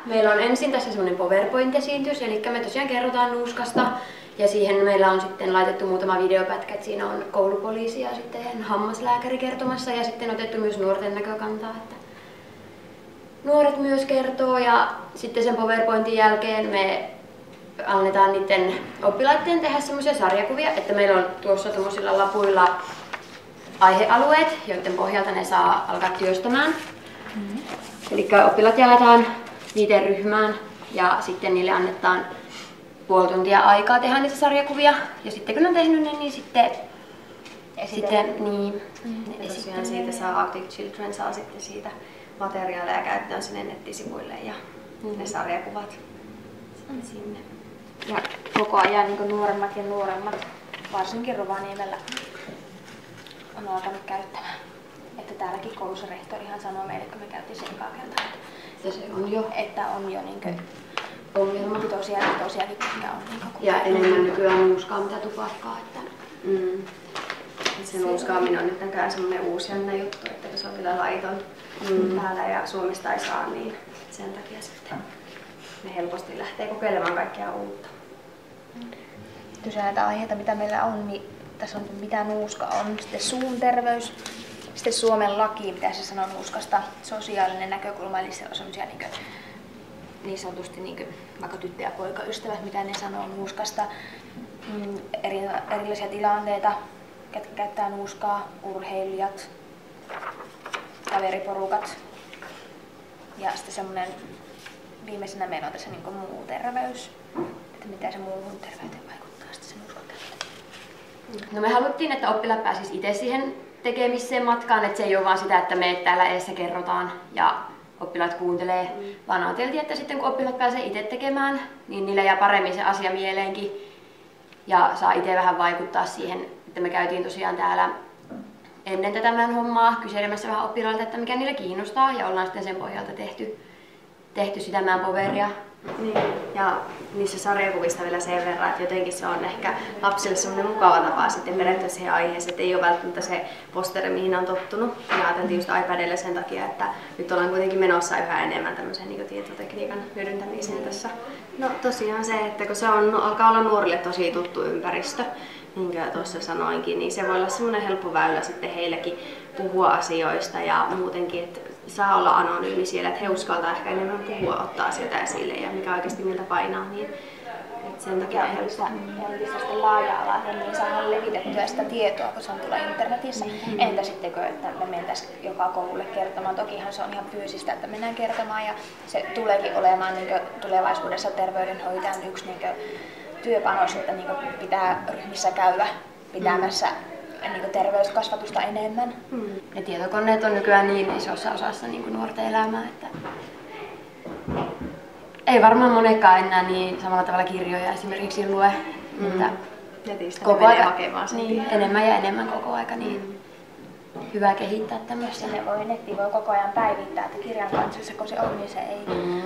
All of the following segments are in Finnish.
Meillä on ensin tässä semmoinen PowerPoint-esitys, eli me tosiaan kerrotaan nuuskasta ja siihen meillä on sitten laitettu muutama videopätkä, että siinä on koulupoliisi ja sitten hammaslääkäri kertomassa ja sitten otettu myös nuorten näkökantaa, että nuoret myös kertoo ja sitten sen PowerPointin jälkeen me annetaan niiden oppilaiden tehdä semmoisia sarjakuvia, että meillä on tuossa tommosilla lapuilla aihealueet, joiden pohjalta ne saa alkaa työstämään. Eli oppilaat jaetaan 5 ryhmään ja sitten niille annetaan puoli tuntia aikaa tehdä niitä sarjakuvia. Ja sitten kun ne on tehnyt ne, niin sitten tosiaan siitä saa Arctic Children saa sitten siitä materiaalia käyttöön sinne nettisivuille ja ne sarjakuvat sinne. Ja koko ajan niin nuoremmat ja nuoremmat, varsinkin Rovaniemellä, on alkanut käyttämään. Että täälläkin koulussa rehtorihan sanoi meille, kun me käytiin sen ekaa kertaa, että on jo niin ongelma. Tosiaankin, mitkä on niin ja enemmän nykyään nuuskaa mitä tupakkaa. Että se nuuskaaminen on nyt näköjään semmoinen uusi jännä juttu, että kun se on vielä laiton täällä ja Suomesta ei saa, niin sen takia sitten ne helposti lähtee kokeilemaan kaikkea uutta. Tosiaan näitä aiheita, mitä meillä on, niin tässä on mitä nuuska on, sitten suun terveys, sitten Suomen laki, mitä se sanoo nuuskasta, sosiaalinen näkökulma, eli se on semmoisia niin sanotusti vaikka tyttö- ja poikaystävät, mitä ne sanoo nuuskasta, erilaisia tilanteita, ketkä käyttää nuuskaa, urheilijat, kaveriporukat. Ja sitten semmoinen viimeisenä meillä on tässä muu terveys, että mitä se muuhun terveyteen vaikuttaa sitten se nuuskan käyttö. No me haluttiin, että oppilaat pääsisivät itse siihen tekemiseen matkaan, että se ei ole vaan sitä, että me täällä eessä kerrotaan ja oppilaat kuuntelee, vaan ajateltiin, että sitten kun oppilaat pääsee itse tekemään, niin niillä jää paremmin se asia mieleenkin ja saa itse vähän vaikuttaa siihen, että me käytiin tosiaan täällä ennen tätä meidän hommaa kyselemässä vähän oppilailta, että mikä niillä kiinnostaa ja ollaan sitten sen pohjalta tehty sitä meidän poveria. Niin. Ja niissä sarjakuvista vielä sen verran, että jotenkin se on ehkä lapsille semmoinen mukava tapa sitten perehtyä siihen aiheeseen, että ei ole välttämättä se posteri, mihin on tottunut. Ja ajateltiin just iPadille sen takia, että nyt ollaan kuitenkin menossa yhä enemmän tämmöisen tietotekniikan hyödyntämiseen tässä. No tosiaan se, että kun se alkaa olla nuorille tosi tuttu ympäristö, niin kuin tuossa sanoinkin, niin se voi olla semmoinen helppo väylä sitten heillekin puhua asioista ja muutenkin, että saa olla anonyymi siellä, että he uskaltaa ehkä enemmän puhua, ottaa asioita esille ja mikä oikeasti miltä painaa, niin sen takia on helppo. Entistä laaja-alainen, niin saadaan levitettyä sitä tietoa, kun se on tuolla internetissä. Entä sittenkö, että me mentäisiin joka koululle kertomaan. Tokihan se on ihan fyysistä, että mennään kertomaan ja se tuleekin olemaan tulevaisuudessa terveydenhoitajan yksi työpanos, että pitää ryhmissä käydä pitämässä terveyskasvatusta enemmän. Ne tietokoneet on nykyään niin isossa osassa nuorten elämää, että ei varmaan monetkaan enää niin samalla tavalla kirjoja esimerkiksi lue. Netistä koko ajan hakemaan sen enemmän ja enemmän koko aika, niin hyvä kehittää tämmöistä. Netti voi koko ajan päivittää, että kirjan kanssa kun se on, niin se ei,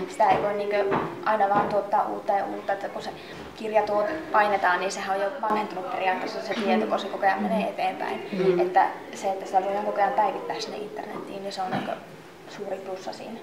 sitä ei voi aina vaan tuottaa uutta ja uutta, että kun se kirja painetaan, niin sehän on jo vanhentunut periaatteessa se tieto, kun se koko ajan menee eteenpäin. Että se, että sitä voidaan koko ajan päivittää sinne internettiin, niin se on suuri plussa siinä.